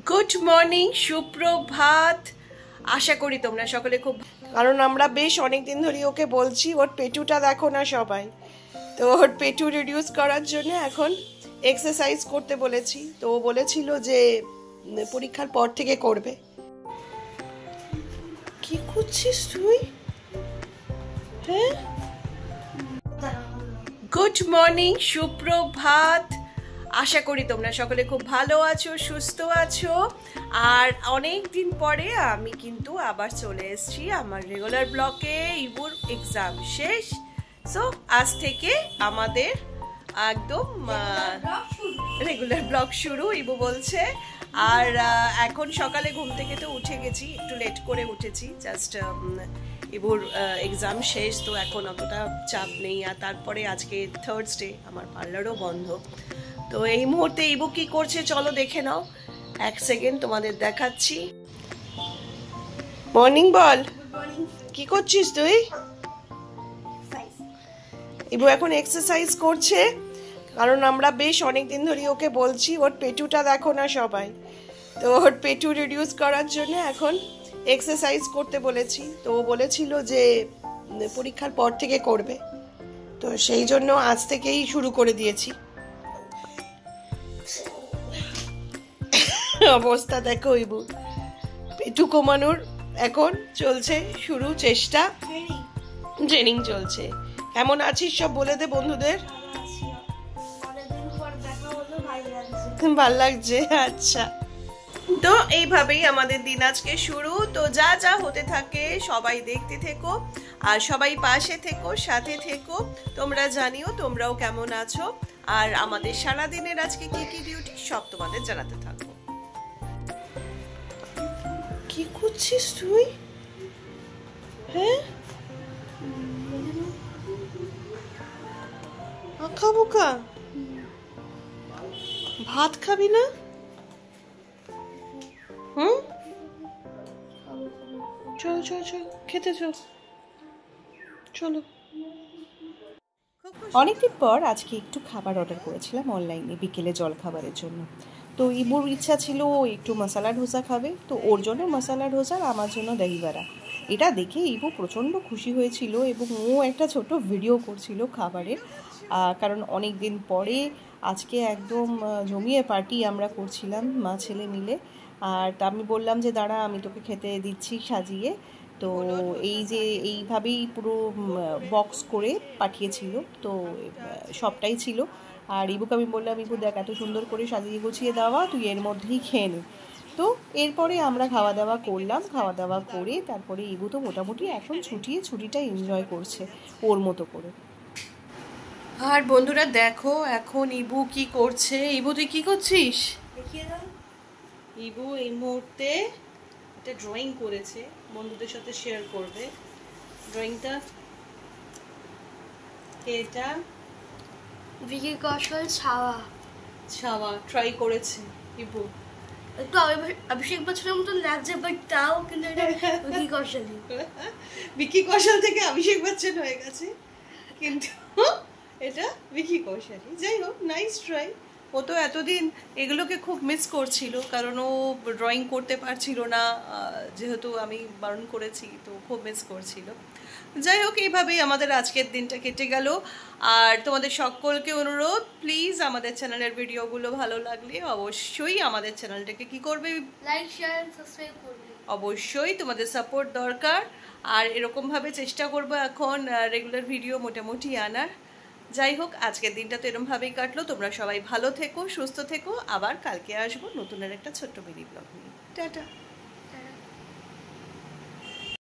Good morning, সুপ্রভাত। আশা করি তোমরা সকলে খুব, কারণ আমরা বেশ অনেকদিন ধরে ওকে বলছি ওর পেটুটা দেখো না সবাই, তো ওর পেটু রিডিউস করার জন্য এখন এক্সারসাইজ করতে বলেছি। তো ও বলেছিল যে পরীক্ষার পর থেকে করবে। কি করছিস তুই? হ্যাঁ, গুড মর্নিং, সুপ্রভাত। আশা করি তোমরা সকলে খুব ভালো আছো, সুস্থ আছো। আর অনেক দিন পরে আমি কিন্তু আবার চলে এসেছি আমার রেগুলার ব্লকে। ইবুর এক্সাম শেষ, সো আজ থেকে আমাদের একদম রেগুলার ব্লগ শুরু, ইবু বলছে। আর এখন সকালে ঘুম থেকে তো উঠে গেছি, একটু লেট করে উঠেছি, জাস্ট ইবুর এক্সাম শেষ, তো এখন অতটা চাপ নেই। আর তারপরে আজকে থার্সডে, আমার পার্লারও বন্ধ। তো এই মুহূর্তে ইবু কি করছে চলো দেখে নাও, এক সেকেন্ড তোমাদের দেখাচ্ছি। মর্নিং বল, কি করছিস তুই? ইবু এখন এক্সারসাইজ করছে, কারণ আমরা বেশ অনেকদিন ধরে ওকে বলছি ওর পেটুটা দেখো না সবাই, তো ওর পেটু রিডিউস করার জন্য এখন এক্সারসাইজ করতে বলেছি। তো ও বলেছিল যে পরীক্ষার পর থেকে করবে, তো সেই জন্য আজ থেকেই শুরু করে দিয়েছি। অবস্থা দেখো ইবু, পেটু কমানোর এখন চলছে শুরু চেষ্টা, ট্রেনিং চলছে। কেমন আছিস সব বলে দে বন্ধুদের। ভাল লাগছে, আচ্ছা। তো এইভাবেই আমাদের দিন আজকে শুরু। তো যা যা হতে থাকে সবাই দেখতে থেকো, আর সবাই পাশে থেকো, সাথে থেকো। তোমরা জানিও তোমরাও কেমন আছো, আর আমাদের সারাদিনের আজকে কি কি ডিউটি সব তোমাদের জানাতে থাকবো। কি করছিস তুই? হ্যাঁ, আঁকা বোকা, ভাত খাবি না? হুম, চল চল চল খেতে চল, চলো। অনেকদিন পর আজকে একটু খাবার অর্ডার করেছিলাম অনলাইনে বিকেলে জল খাবারের জন্য। তো ইবুর ইচ্ছা ছিল ও একটু মশলা ডোসা খাবে, তো ওর জন্য মশলা ডোসা আর আমার জন্য দহি বড়া। এটা দেখে ইবু প্রচণ্ড খুশি হয়েছিল এবং ও একটা ছোট ভিডিও করছিল খাবারের, কারণ অনেক দিন পরে আজকে একদম জমিয়ে পার্টি আমরা করছিলাম মা ছেলে মিলে। আর তা আমি বললাম যে দাঁড়া আমি তোকে খেতে দিচ্ছি সাজিয়ে। তো এই যে এইভাবেই পুরো বক্স করে পাঠিয়েছিল, তো সবটাই ছিল। আর ইবুকে আমি বললাম ইবু দেখ এত সুন্দর করে সাজিয়ে গুছিয়ে দেওয়া, তুই এর মধ্যেই খেয়ে নে। তো এরপরে আমরা খাওয়া দাওয়া করলাম, খাওয়া দাওয়া করে তারপরে ইবু তো মোটামুটি এখন ছুটিটা এনজয় করছে ওর মতো করে। আর বন্ধুরা দেখো এখন ইবু কি করছে। ইবু তুই কি করছিস? ইবু এই মুহূর্তে একটা ড্রয়িং করেছে, বন্ধুদের সাথে শেয়ার করবে ড্রয়িংটা। এটা ভিকি কৌশল ছাওয়া ছাওয়া ট্রাই করেছে ইবু। একটু অভিষেক বচ্চনের মতন লাগছে, বাট তাও কিন্তু এটা ভিকি কৌশলই। ভিকি কৌশল থেকে অভিষেক বচ্চন হয়ে গেছে, কিন্তু এটা ভিকি কৌশলী। যাই হোক, নাইস ট্রাই। ও তো এতদিন এগুলোকে খুব মিস করছিল, কারণ ও ড্রয়িং করতে পারছিল না, যেহেতু আমি বারণ করেছি, তো খুব মিস করছিল। যাই হোক, এইভাবেই আমাদের আজকের দিনটা কেটে গেল। আর তোমাদের সকলকে অনুরোধ, প্লিজ আমাদের চ্যানেলের ভিডিওগুলো ভালো লাগলে অবশ্যই আমাদের চ্যানেলটাকে কি করবে, লাইক শেয়ার সাবস্ক্রাইব করবে। অবশ্যই তোমাদের সাপোর্ট দরকার। আর এরকমভাবে চেষ্টা করবো এখন রেগুলার ভিডিও মোটামুটি আনার। যাই হোক, আজকের দিনটা তো এরমভাবেই কাটলো। তোমরা সবাই ভালো থেকো, সুস্থ থেকো। আবার কালকে আসবো নতুন আর একটা ছোট্ট মিনি ব্লগ নিয়ে। টাটা।